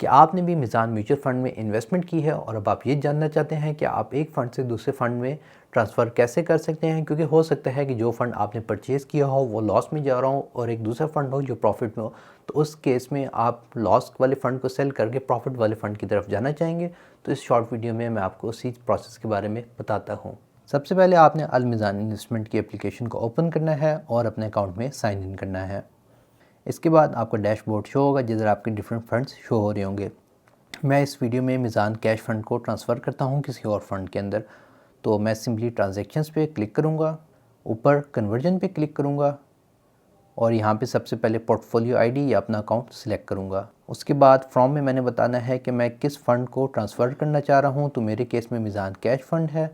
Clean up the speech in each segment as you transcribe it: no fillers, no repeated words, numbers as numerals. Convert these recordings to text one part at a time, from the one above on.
कि आपने भी मीज़ान म्यूचुअल फ़ंड में इन्वेस्टमेंट की है और अब आप ये जानना चाहते हैं कि आप एक फ़ंड से दूसरे फ़ंड में ट्रांसफ़र कैसे कर सकते हैं, क्योंकि हो सकता है कि जो फ़ंड आपने परचेज़ किया हो वो लॉस में जा रहा हो और एक दूसरा फ़ंड हो जो प्रॉफिट में हो। तो उस केस में आप लॉस वाले फ़ंड को सेल करके प्रॉफिट वाले फ़ंड की तरफ जाना चाहेंगे। तो इस शॉर्ट वीडियो में मैं आपको उसी प्रोसेस के बारे में बताता हूँ। सबसे पहले आपने अल मीज़ान इन्वेस्टमेंट की एप्लीकेशन को ओपन करना है और अपने अकाउंट में साइन इन करना है। इसके बाद आपको डैशबोर्ड शो होगा जिधर आपके डिफरेंट फंड्स शो हो रहे होंगे। मैं इस वीडियो में मीज़ान कैश फ़ंड को ट्रांसफ़र करता हूँ किसी और फंड के अंदर। तो मैं सिंपली ट्रांजैक्शंस पे क्लिक करूँगा, ऊपर कन्वर्जन पे क्लिक करूँगा और यहाँ पे सबसे पहले पोर्टफोलियो आईडी या अपना अकाउंट सिलेक्ट करूँगा। उसके बाद फ्रॉम में मैंने बताना है कि मैं किस फ़ंड को ट्रांसफ़र करना चाह रहा हूँ। तो मेरे केस में मीज़ान कैश फ़ंड है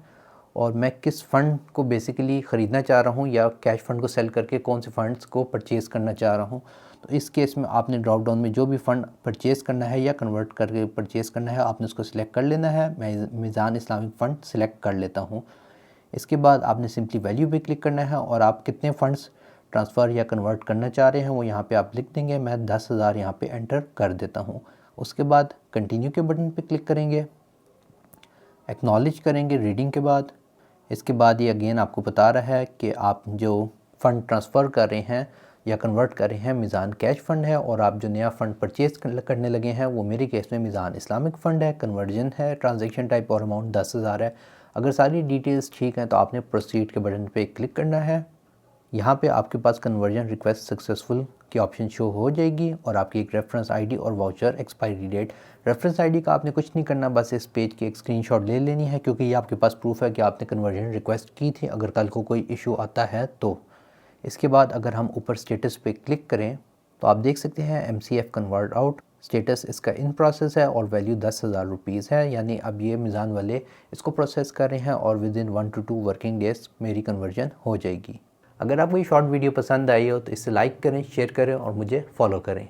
और मैं किस फ़ंड को बेसिकली ख़रीदना चाह रहा हूँ या कैश फ़ंड को सेल करके कौन से फ़ंड्स को परचेज़ करना चाह रहा हूँ। तो इस केस में आपने ड्रॉप डाउन में जो भी फ़ंड परचेज़ करना है या कन्वर्ट करके परचेज़ करना है आपने उसको सिलेक्ट कर लेना है। मैं मीज़ान इस्लामिक फ़ंड सिलेक्ट कर लेता हूँ। इसके बाद आपने सिंपली वैल्यू पे क्लिक करना है और आप कितने फ़ंड्स ट्रांसफ़र या कन्वर्ट करना चाह रहे हैं वो यहाँ पे आप लिख देंगे। मैं 10,000 यहाँ पे एंटर कर देता हूँ। उसके बाद कंटिन्यू के बटन पे क्लिक करेंगे, एक्नॉलेज करेंगे रीडिंग के बाद। इसके बाद ये अगेन आपको बता रहा है कि आप जो फ़ंड ट्रांसफ़र कर रहे हैं या कन्वर्ट कर रहे हैं मीज़ान कैश फ़ंड है और आप जो नया फ़ंड परचेज़ करने लगे हैं वो मेरे केस में मीज़ान इस्लामिक फ़ंड है। कन्वर्जन है, ट्रांजैक्शन टाइप और अमाउंट 10,000 है। अगर सारी डिटेल्स ठीक हैं तो आपने प्रोसीड के बटन पे क्लिक करना है। यहाँ पे आपके पास कन्वर्जन रिक्वेस्ट सक्सेसफुल की ऑप्शन शो हो जाएगी और आपकी एक रेफरेंस आईडी और voucher expiry date. Reference ID का आपने कुछ नहीं करना, बस इस पेज की एक स्क्रीनशॉट ले लेनी है क्योंकि ये आपके पास प्रूफ है कि आपने कन्वर्जन रिक्वेस्ट की थी अगर कल को कोई इशू आता है तो। इसके बाद अगर हम ऊपर स्टेटस पे क्लिक करें तो आप देख सकते हैं MCF कन्वर्ट आउट स्टेटस इसका इन प्रोसेस है और वैल्यू 10,000 रुपीज़ है। यानी अब ये मीज़ान वाले इसको प्रोसेस कर रहे हैं और with in 1 to 2 working days मेरी कन्वर्जन हो जाएगी। अगर आपको ये शॉर्ट वीडियो पसंद आई हो तो इसे लाइक करें, शेयर करें और मुझे फॉलो करें।